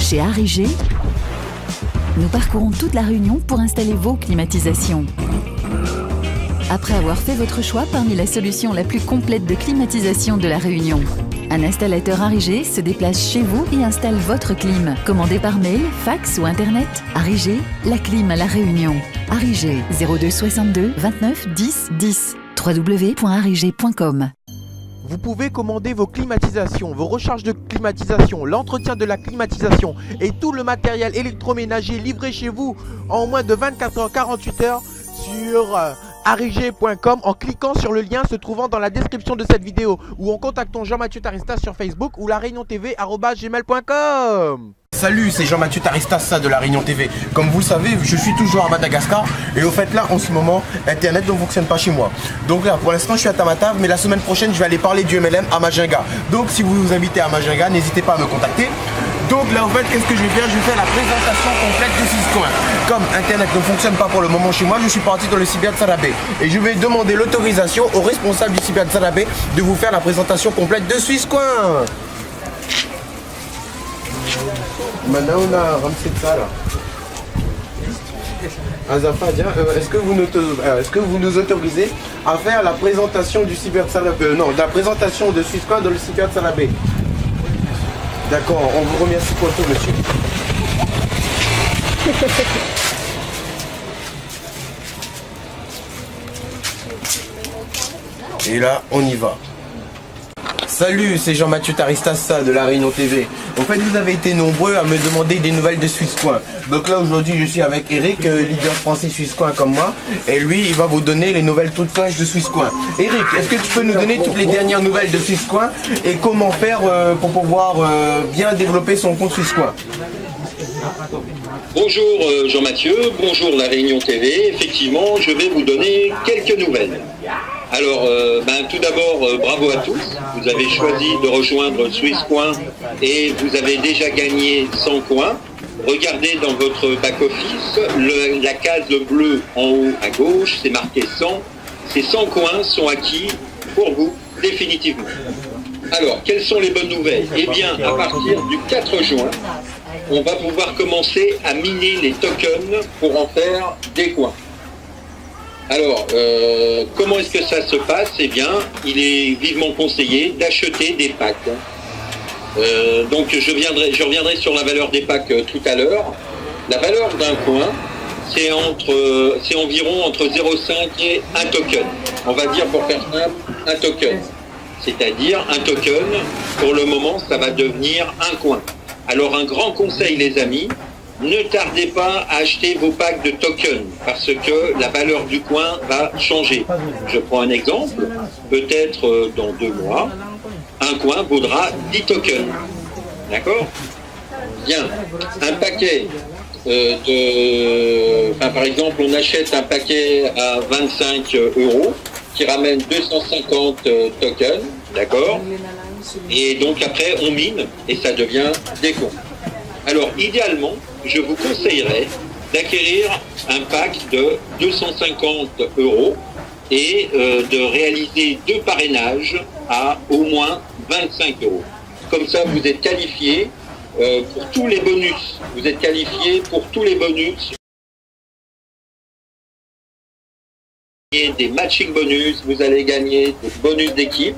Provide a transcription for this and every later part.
Chez Arrigé, nous parcourons toute la Réunion pour installer vos climatisations. Après avoir fait votre choix parmi la solution la plus complète de climatisation de la Réunion, un installateur Arrigé se déplace chez vous et installe votre clim. Commandez par mail, fax ou internet. Arrigé, la clim à la Réunion. Arrigé, 02 62 29 10 10. www.arrigé.com. Vous pouvez commander vos climatisations, vos recharges de climatisation, l'entretien de la climatisation et tout le matériel électroménager livré chez vous en moins de 24 heures, 48 heures sur arrigé.com en cliquant sur le lien se trouvant dans la description de cette vidéo ou en contactant Jean-Mathieu Taristas sur Facebook ou lareuniontv@gmail.com. Salut, c'est Jean-Mathieu Taristas de La Réunion TV. Comme vous le savez, je suis toujours à Madagascar et au fait là, en ce moment, Internet ne fonctionne pas chez moi. Donc là, pour l'instant, je suis à Tamatave, mais la semaine prochaine, je vais aller parler du MLM à Majinga. Donc si vous vous invitez à Majinga, n'hésitez pas à me contacter. Donc là, en fait, qu'est-ce que je vais faire? Je vais faire la présentation complète de Swisscoin. Comme Internet ne fonctionne pas pour le moment chez moi, je suis parti dans le cyber de Sarabé. Et je vais demander l'autorisation au responsable du cyber de Sarabé de vous faire la présentation complète de Swisscoin. Maintenant, on a ramassé ça là. Azafa, est-ce que vous nous autorisez à faire la présentation du cyber de Sarabé? Non, la présentation de Swisscoin dans le cyber de Sarabé. D'accord, on vous remercie pour tout, monsieur. Et là, on y va. Salut, c'est Jean-Mathieu Taristas de La Réunion TV. En fait, vous avez été nombreux à me demander des nouvelles de Swisscoin. Donc là, aujourd'hui, je suis avec Eric, leader français Swisscoin comme moi. Et lui, il va vous donner les nouvelles toutes fraîches de Swisscoin. Eric, est-ce que tu peux nous donner toutes les dernières nouvelles de Swisscoin et comment faire pour pouvoir bien développer son compte Swisscoin? Bonjour Jean-Mathieu, bonjour La Réunion TV. Effectivement, je vais vous donner quelques nouvelles. Alors, tout d'abord, bravo à tous. Vous avez choisi de rejoindre Swisscoin et vous avez déjà gagné 100 coins. Regardez dans votre back-office, la case bleue en haut à gauche, c'est marqué 100. Ces 100 coins sont acquis pour vous, définitivement. Alors, quelles sont les bonnes nouvelles? Eh bien, à partir du 4 juin, on va pouvoir commencer à miner les tokens pour en faire des coins. Alors, comment est-ce que ça se passe? Eh bien, il est vivement conseillé d'acheter des packs. Donc, je reviendrai sur la valeur des packs tout à l'heure. La valeur d'un coin, c'est environ entre 0,5 et 1 token. On va dire, pour faire simple, un token. C'est-à-dire, un token, pour le moment, ça va devenir un coin. Alors, un grand conseil, les amis, ne tardez pas à acheter vos packs de tokens parce que la valeur du coin va changer. Je prends un exemple, peut-être dans 2 mois, un coin vaudra 10 tokens. D'accord? Bien, un paquet par exemple, on achète un paquet à 25 € qui ramène 250 tokens, d'accord? Et donc après, on mine et ça devient des coins. Alors, idéalement, je vous conseillerais d'acquérir un pack de 250 € et de réaliser 2 parrainages à au moins 25 €. Comme ça, vous êtes qualifié pour tous les bonus. Vous êtes qualifié pour tous les bonus. Vous allez gagner des matching bonus, vous allez gagner des bonus d'équipe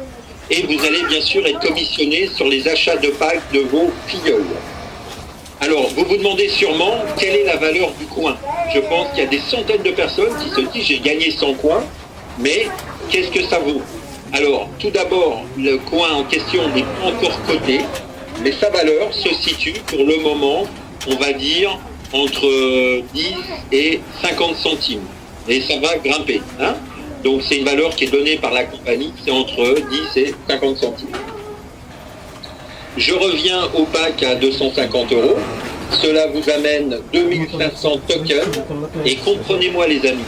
et vous allez bien sûr être commissionné sur les achats de packs de vos filleuls. Alors, vous vous demandez sûrement quelle est la valeur du coin. Je pense qu'il y a des centaines de personnes qui se disent j'ai gagné 100 coins, mais qu'est-ce que ça vaut? Alors, tout d'abord, le coin en question n'est pas encore coté, mais sa valeur se situe pour le moment, on va dire, entre 10 et 50 centimes. Et ça va grimper. Hein? Donc, c'est une valeur qui est donnée par la compagnie, c'est entre 10 et 50 centimes. Je reviens au pack à 250 €. Cela vous amène 2500 tokens. Et comprenez-moi les amis,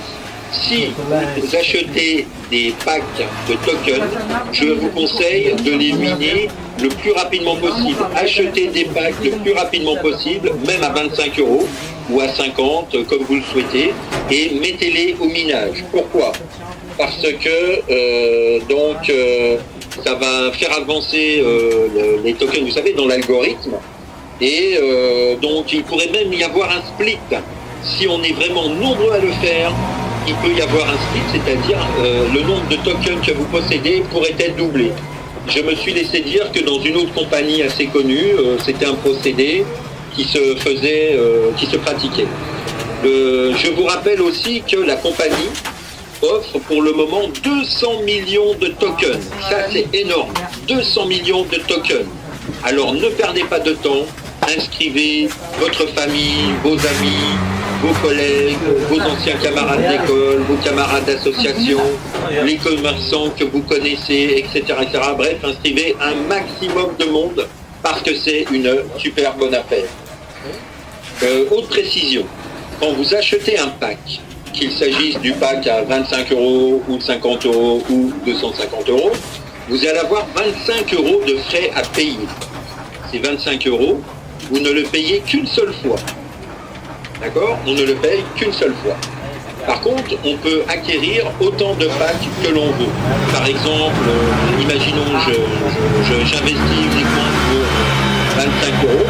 si vous achetez des packs de tokens, je vous conseille de les miner le plus rapidement possible. Achetez des packs le plus rapidement possible, même à 25 € ou à 50 comme vous le souhaitez, et mettez-les au minage. Pourquoi? Parce que ça va faire avancer les tokens, vous savez, dans l'algorithme. Et donc il pourrait même y avoir un split. Si on est vraiment nombreux à le faire, il peut y avoir un split, c'est-à-dire le nombre de tokens que vous possédez pourrait être doublé. Je me suis laissé dire que dans une autre compagnie assez connue, c'était un procédé qui se faisait, qui se pratiquait. Je vous rappelle aussi que la compagnie offre pour le moment 200 millions de tokens. Ça, c'est énorme. 200 millions de tokens. Alors, ne perdez pas de temps. Inscrivez votre famille, vos amis, vos collègues, vos anciens camarades d'école, vos camarades d'association, les commerçants que vous connaissez, etc., etc. Bref, inscrivez un maximum de monde parce que c'est une super bonne affaire. Autre précision, quand vous achetez un pack, qu'il s'agisse du pack à 25 € ou 50 € ou 250 €, vous allez avoir 25 € de frais à payer. Ces 25 €, vous ne le payez qu'une seule fois. D'accord? On ne le paye qu'une seule fois. Par contre, on peut acquérir autant de packs que l'on veut. Par exemple, imaginons j'investis uniquement pour 25 €,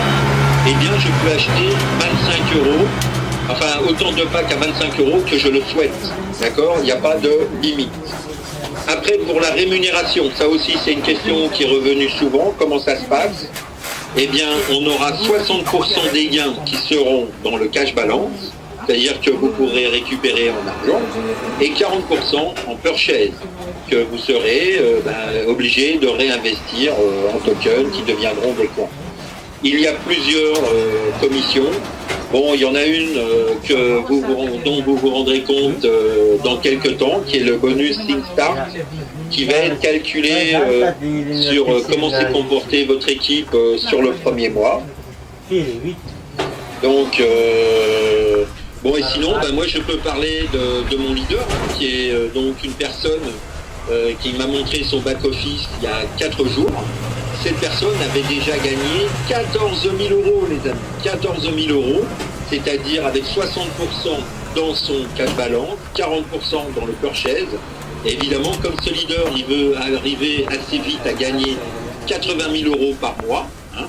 eh bien je peux acheter 25 €, enfin autant de packs à 25 € que je le souhaite. D'accord? Il n'y a pas de limite. Après, pour la rémunération, ça aussi c'est une question qui est revenue souvent. Comment ça se passe? Eh bien, on aura 60% des gains qui seront dans le cash balance, c'est-à-dire que vous pourrez récupérer en argent, et 40% en purchase, que vous serez obligé de réinvestir en tokens qui deviendront des coins. Il y a plusieurs commissions. Bon, il y en a une dont vous vous rendrez compte dans quelques temps, qui est le bonus SingStar, qui va être calculé sur comment s'est comportée votre équipe sur le premier mois. Donc, bon, et sinon, moi je peux parler de mon leader, qui est donc une personne qui m'a montré son back-office il y a 4 jours. Cette personne avait déjà gagné 14 000 €, les amis. 14 000 €, c'est-à-dire avec 60% dans son cash balance, 40% dans le purchase. Évidemment, comme ce leader, il veut arriver assez vite à gagner 80 000 € par mois, hein,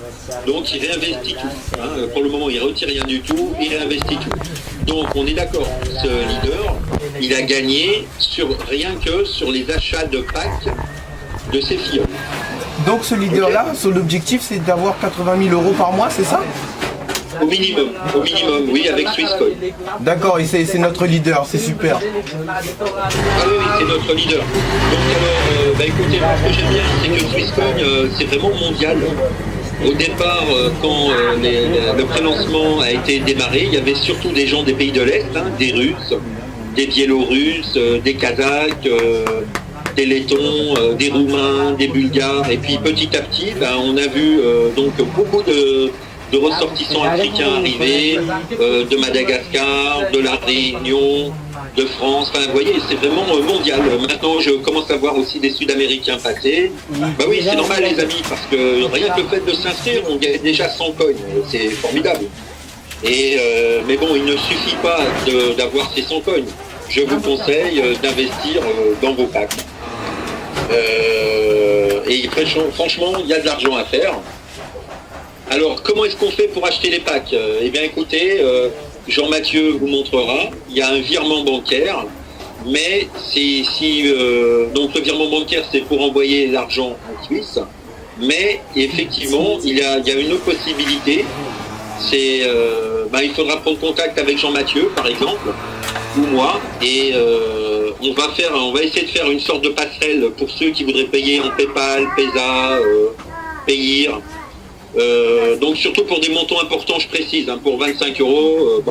donc il réinvestit tout. Hein. Pour le moment, il ne retire rien du tout, il réinvestit tout. Donc on est d'accord, ce leader, il a gagné rien que sur les achats de packs de ses filles. Donc ce leader-là, son objectif c'est d'avoir 80 000 € par mois, c'est ça? Au minimum, oui, avec Swisscoin. D'accord, et c'est notre leader, c'est super. Ah oui, c'est notre leader. Donc alors, écoutez, moi, ce que j'aime bien, c'est que Swisscoin, c'est vraiment mondial. Au départ, quand le prélancement a été démarré, il y avait surtout des gens des pays de l'Est, hein, des Russes, des Biélorusses, des Kazakhs, des Lettons, des Roumains, des Bulgares. Et puis petit à petit, on a vu donc beaucoup de ressortissants africains arriver, de Madagascar, de la Réunion, de France. Enfin, vous voyez, c'est vraiment mondial. Maintenant, je commence à voir aussi des Sud-Américains passer. Bah oui, c'est normal, les amis, parce que rien que le fait de s'inscrire, on gagne déjà 100 coins. C'est formidable. Et, mais bon, il ne suffit pas d'avoir ces 100 coins. Je vous conseille d'investir dans vos packs. Et franchement, il y a de l'argent à faire. Alors, comment est-ce qu'on fait pour acheter les packs? Eh bien, écoutez, Jean-Mathieu vous montrera. Il y a un virement bancaire, mais donc le virement bancaire, c'est pour envoyer l'argent en Suisse. Mais effectivement, il y a une autre possibilité. C'est, il faudra prendre contact avec Jean-Mathieu, par exemple, ou moi, et on va essayer de faire une sorte de passerelle pour ceux qui voudraient payer en PayPal, Pesa, Payir. Donc surtout pour des montants importants, je précise, hein, pour 25 €,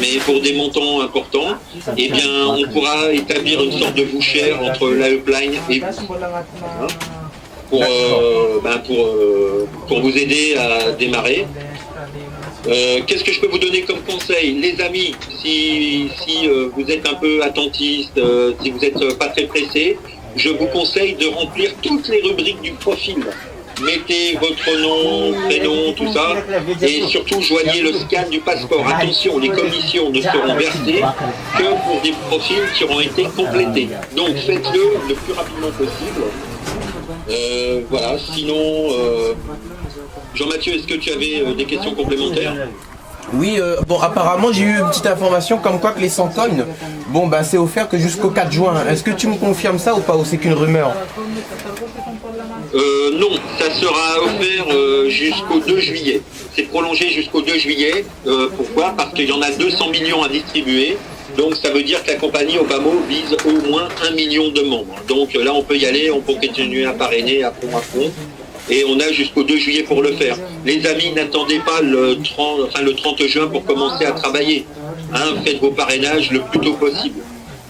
mais pour des montants importants, eh bien on pourra établir une sorte de voucher entre la upline et vous, hein, pour vous aider à démarrer. Qu'est-ce que je peux vous donner comme conseil? Les amis, si vous êtes un peu attentiste, si vous n'êtes pas très pressé, je vous conseille de remplir toutes les rubriques du profil. Mettez votre nom, prénom, tout ça, et surtout joignez le scan du passeport. Attention, les commissions ne seront versées que pour des profils qui auront été complétés. Donc faites-le le plus rapidement possible. Voilà, sinon, Jean-Mathieu, est-ce que tu avais des questions complémentaires? Oui, bon, apparemment, j'ai eu une petite information comme quoi que les 100 coins, bon, bah, c'est offert que jusqu'au 4 juin. Est-ce que tu me confirmes ça ou pas, ou c'est qu'une rumeur? Non, ça sera offert jusqu'au 2 juillet. C'est prolongé jusqu'au 2 juillet. Pourquoi? Parce qu'il y en a 200 millions à distribuer. Donc ça veut dire que la compagnie Obama vise au moins 1 million de membres. Donc là, on peut y aller, on peut continuer à parrainer à fond. Et on a jusqu'au 2 juillet pour le faire. Les amis, n'attendez pas le 30 juin pour commencer à travailler. Hein, faites vos parrainages le plus tôt possible.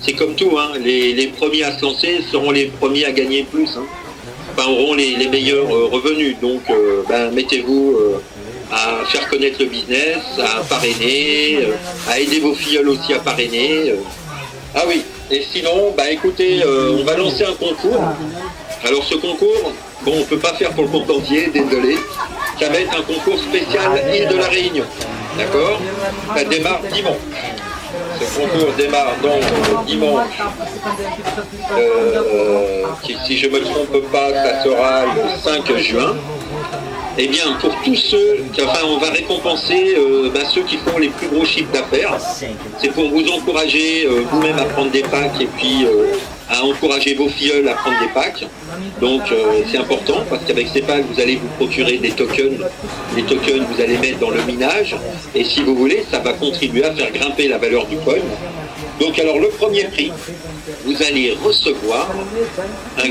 C'est comme tout, hein, les premiers à se lancer seront les premiers à gagner plus. Hein. Enfin, auront les meilleurs revenus. Donc mettez-vous à faire connaître le business, à parrainer, à aider vos filleuls aussi à parrainer. Ah oui, et sinon, écoutez, on va lancer un concours. Alors ce concours, bon, on ne peut pas faire pour le compte entier, désolé. Ça va être un concours spécial Île de la Réunion. D'accord? Ça démarre dimanche. Ce concours démarre donc dimanche. Si je ne me trompe pas, ça sera le 5 juin. Eh bien, pour tous ceux, on va récompenser ceux qui font les plus gros chiffres d'affaires. C'est pour vous encourager vous-même à prendre des packs et puis à encourager vos filleuls à prendre des packs. Donc c'est important parce qu'avec ces packs, vous allez vous procurer des tokens. Les tokens, vous allez mettre dans le minage. Et si vous voulez, ça va contribuer à faire grimper la valeur du coin. Donc alors le premier prix, vous allez recevoir un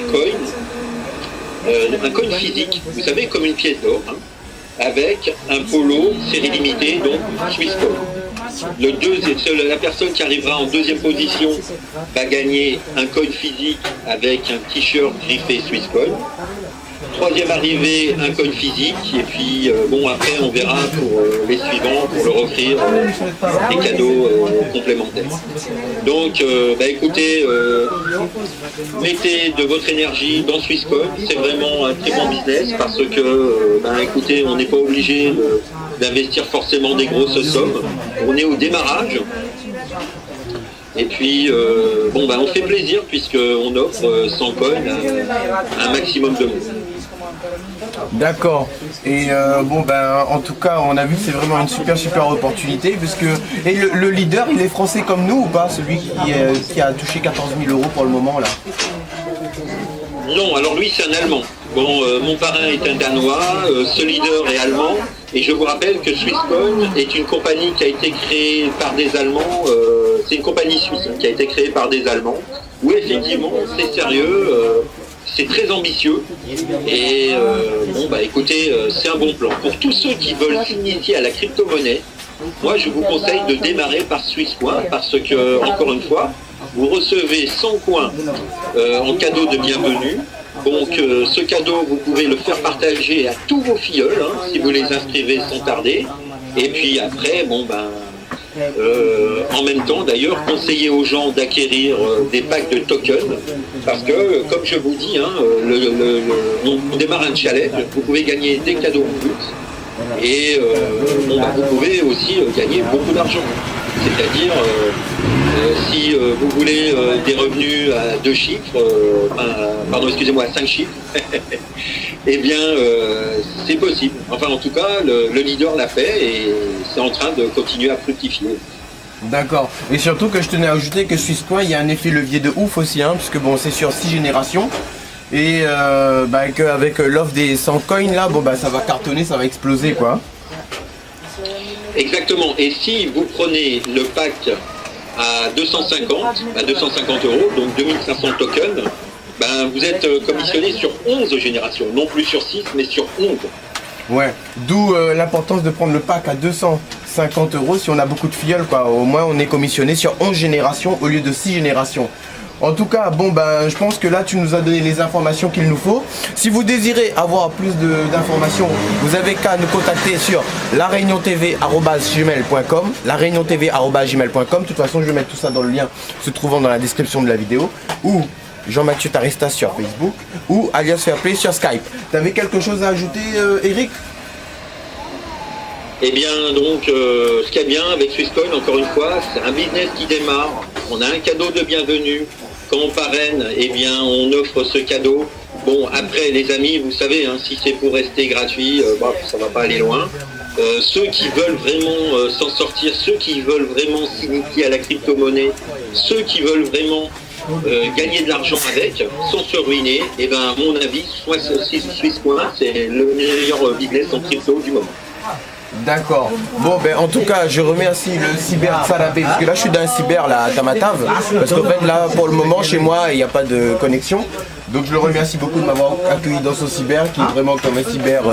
coin physique, vous savez, comme une pièce d'or, hein, avec un polo série limitée, donc Swisscom. La personne qui arrivera en deuxième position va gagner un coin physique avec un t-shirt griffé Swisscom. Troisième arrivé, un coin physique, et puis après on verra pour les suivants, pour leur offrir des cadeaux complémentaires. Donc écoutez, mettez de votre énergie dans Swisscom, c'est vraiment un très bon business parce que écoutez, on n'est pas obligé d'investir forcément des grosses sommes, on est au démarrage. Et puis, on fait plaisir puisqu'on offre 100 coins à un maximum de monde. D'accord. Et en tout cas, on a vu que c'est vraiment une super opportunité. Et le leader, il est français comme nous ou pas? Celui qui a touché 14 000 € pour le moment là? Non, alors lui c'est un Allemand. Bon, mon parrain est un Danois, ce leader est allemand. Et je vous rappelle que Swisscom est une compagnie qui a été créée par des Allemands. C'est une compagnie suisse qui a été créée par des Allemands. Où effectivement c'est sérieux. C'est très ambitieux et écoutez, c'est un bon plan. Pour tous ceux qui veulent s'initier à la crypto-monnaie, moi je vous conseille de démarrer par Swisscoin parce que, encore une fois, vous recevez 100 coins en cadeau de bienvenue. Donc ce cadeau, vous pouvez le faire partager à tous vos filleuls si vous les inscrivez sans tarder. Et puis après, en même temps, d'ailleurs, conseillez aux gens d'acquérir des packs de tokens parce que, comme je vous dis, on démarre un challenge, vous pouvez gagner des cadeaux en plus et vous pouvez aussi gagner beaucoup d'argent. C'est-à-dire, si vous voulez des revenus à 2 chiffres, à 5 chiffres, eh bien, c'est possible. Enfin, en tout cas, le leader l'a fait et c'est en train de continuer à fructifier. D'accord. Et surtout que je tenais à ajouter que Swisscoin, il y a un effet levier de ouf aussi, puisque c'est sur 6 générations. Et qu'avec l'offre des 100 coins là, ça va cartonner, ça va exploser quoi. Exactement. Et si vous prenez le pack à 250 €, donc 2500 tokens, vous êtes commissionné sur 11 générations, non plus sur 6, mais sur 11. Ouais, d'où l'importance de prendre le pack à 250 € si on a beaucoup de filleuls quoi. Au moins on est commissionné sur 11 générations au lieu de 6 générations. En tout cas, je pense que là tu nous as donné les informations qu'il nous faut. Si vous désirez avoir plus d'informations, vous avez qu'à nous contacter sur lareuniontv@gmail.com, lareuniontv@gmail.com. De toute façon, je vais mettre tout ça dans le lien se trouvant dans la description de la vidéo. Ou Jean-Mathieu Taristas sur Facebook ou alias Fairplay sur Skype. Tu avais quelque chose à ajouter, Eric? Eh bien, ce qui est bien avec Swisscoin, encore une fois, c'est un business qui démarre. On a un cadeau de bienvenue. Quand on parraine, on offre ce cadeau. Bon, après, les amis, vous savez, hein, si c'est pour rester gratuit, ça va pas aller loin. Ceux qui veulent vraiment s'en sortir, ceux qui veulent vraiment s'initier à la crypto-monnaie, ceux qui veulent vraiment gagner de l'argent avec, sans se ruiner, et ben à mon avis, Swisscoin, c'est le meilleur business en crypto du moment. D'accord. Bon, ben en tout cas, je remercie le cyber Sarabé, parce que là, je suis dans un cyber là, à Tamatave, parce qu'en fait, là, pour le moment, chez moi, il n'y a pas de connexion. Donc, je le remercie beaucoup de m'avoir accueilli dans ce cyber, qui est vraiment comme un cyber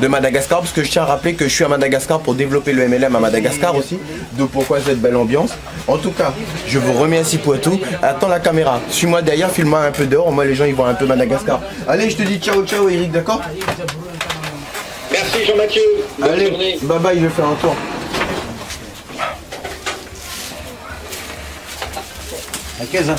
de Madagascar, parce que je tiens à rappeler que je suis à Madagascar pour développer le MLM à Madagascar aussi. Donc, pourquoi cette belle ambiance? En tout cas, je vous remercie pour tout. Attends la caméra. Suis-moi derrière, filme-moi un peu dehors. Moi, les gens, ils voient un peu Madagascar. Allez, je te dis ciao, ciao, Eric, d'accord? Merci Jean-Mathieu, bonne Allez, journée. bye bye, je vais faire un tour. À 15 ans.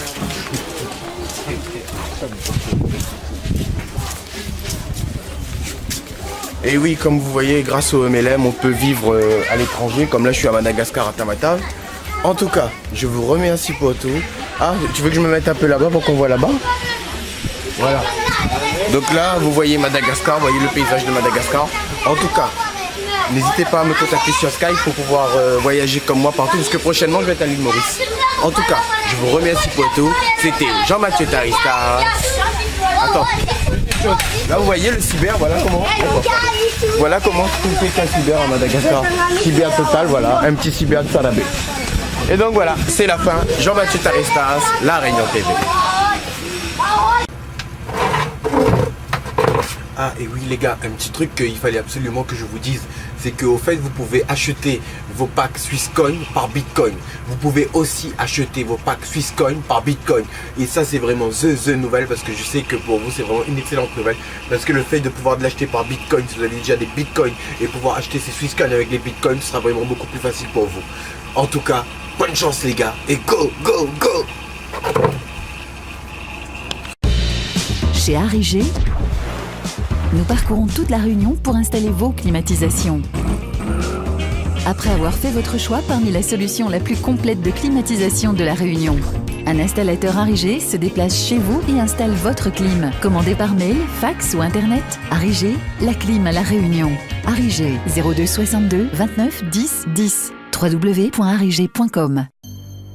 Et oui, comme vous voyez, grâce au MLM, on peut vivre à l'étranger, comme là je suis à Madagascar, à Tamatave. En tout cas, je vous remercie pour tout. Ah, tu veux que je me mette un peu là-bas pour qu'on voit là-bas? Voilà. Donc là, vous voyez Madagascar, vous voyez le paysage de Madagascar. En tout cas, n'hésitez pas à me contacter sur Skype pour pouvoir voyager comme moi partout, parce que prochainement, je vais être à l'île Maurice. En tout cas, je vous remercie pour tout. C'était Jean-Mathieu Taristas. Attends. Là, vous voyez le cyber, voilà comment tout fait un cyber à Madagascar. Cyber total, voilà, un petit cyber de Sarabé. Et donc voilà, c'est la fin. Jean-Mathieu Taristas, La Réunion TV. Ah et oui les gars, un petit truc qu'il fallait absolument que je vous dise, c'est qu'au fait vous pouvez acheter vos packs Swisscoin par Bitcoin. Vous pouvez aussi acheter vos packs Swisscoin par Bitcoin. Et ça c'est vraiment the nouvelle, parce que je sais que pour vous c'est vraiment une excellente nouvelle. Parce que le fait de pouvoir l'acheter par Bitcoin, si vous avez déjà des Bitcoins et pouvoir acheter ces Swisscoin avec les Bitcoins, ce sera vraiment beaucoup plus facile pour vous. En tout cas, bonne chance les gars et go go go. Chez Arrigé, nous parcourons toute la Réunion pour installer vos climatisations. Après avoir fait votre choix parmi la solution la plus complète de climatisation de la Réunion, un installateur Arrigé se déplace chez vous et installe votre clim. Commandez par mail, fax ou internet. Arrigé, la clim à la Réunion. Arrigé, 02 62 29 10 10. www.arrigé.com.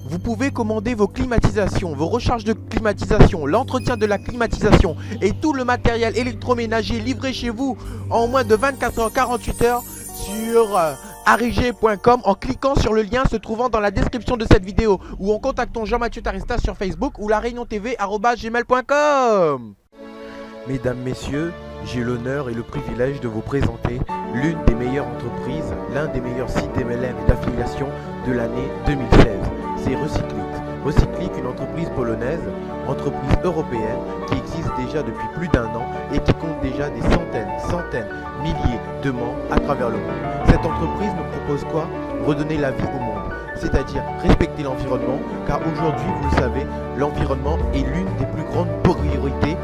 Vous pouvez commander vos climatisations, vos recharges de climatisation, l'entretien de la climatisation et tout le matériel électroménager livré chez vous en moins de 24 heures, 48 heures sur arrigé.com en cliquant sur le lien se trouvant dans la description de cette vidéo ou en contactant Jean-Mathieu Taristas sur Facebook ou lareuniontv@gmail.com. Mesdames, messieurs, j'ai l'honneur et le privilège de vous présenter l'une des meilleures entreprises, l'un des meilleurs sites MLM et d'affiliation de l'année 2016. C'est Recyclix. Recyclix, une entreprise polonaise, entreprise européenne qui existe déjà depuis plus d'1 an et qui compte déjà des centaines, milliers de membres à travers le monde. Cette entreprise nous propose quoi? Redonner la vie au monde, c'est-à-dire respecter l'environnement, car aujourd'hui, vous le savez, l'environnement est l'une des plus grandes priorités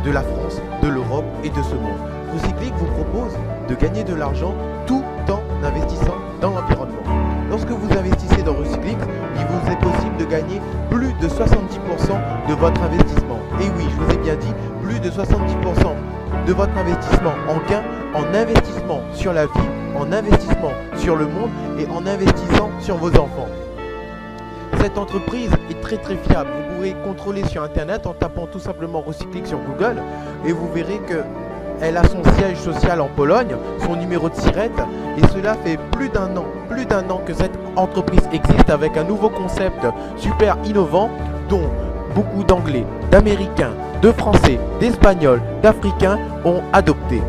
de la France, de l'Europe et de ce monde. Recyclix vous propose de gagner de l'argent tout en investissant dans l'environnement. Lorsque vous investissez dans Recyclix, il vous est possible de gagner plus de 70% de votre investissement. Et oui, je vous ai bien dit, plus de 70% de votre investissement en gain, en investissement sur la vie, en investissement sur le monde et en investissant sur vos enfants. Cette entreprise est très fiable. Vous pourrez contrôler sur internet en tapant tout simplement Recyclix sur Google et vous verrez que elle a son siège social en Pologne, son numéro de SIRET, et cela fait plus d'un an que cette entreprise existe avec un nouveau concept super innovant dont beaucoup d'Anglais, d'Américains, de Français, d'Espagnols, d'Africains ont adopté.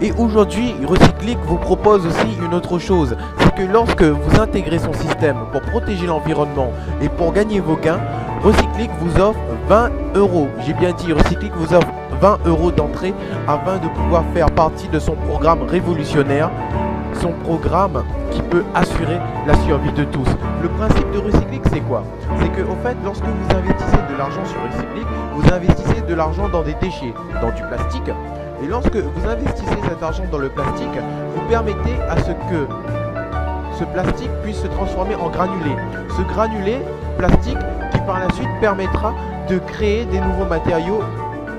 Et aujourd'hui, Recyclix vous propose aussi une autre chose, c'est que lorsque vous intégrez son système pour protéger l'environnement et pour gagner vos gains, Recyclix vous offre 20 €. J'ai bien dit, Recyclix vous offre 20 € d'entrée afin de pouvoir faire partie de son programme révolutionnaire, son programme qui peut assurer la survie de tous. Le principe de Recyclix, c'est quoi? C'est que, au fait, lorsque vous investissez de l'argent sur Recyclix, vous investissez de l'argent dans des déchets, dans du plastique. Et lorsque vous investissez cet argent dans le plastique, vous permettez à ce que ce plastique puisse se transformer en granulé. Ce granulé plastique qui par la suite permettra de créer des nouveaux matériaux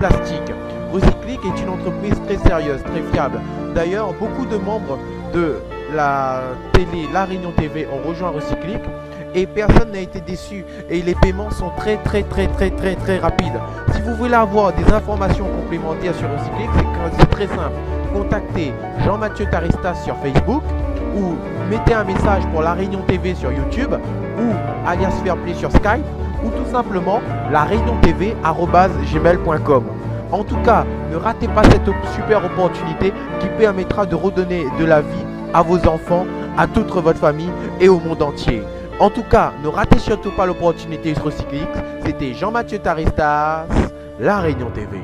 plastique. Recyclic est une entreprise très sérieuse, très fiable. D'ailleurs, beaucoup de membres de la télé La Réunion TV ont rejoint Recyclic et personne n'a été déçu et les paiements sont très rapides. Si vous voulez avoir des informations complémentaires sur Recyclic, c'est très simple. Contactez Jean-Mathieu Taristas sur Facebook ou mettez un message pour La Réunion TV sur YouTube ou alias Fairplay sur Skype ou tout simplement lareuniontv@gmail.com. En tout cas, ne ratez pas cette super opportunité qui permettra de redonner de la vie à vos enfants, à toute votre famille et au monde entier. En tout cas, ne ratez surtout pas l'opportunité sur Recyclic. C'était Jean-Mathieu Taristas, La Réunion TV.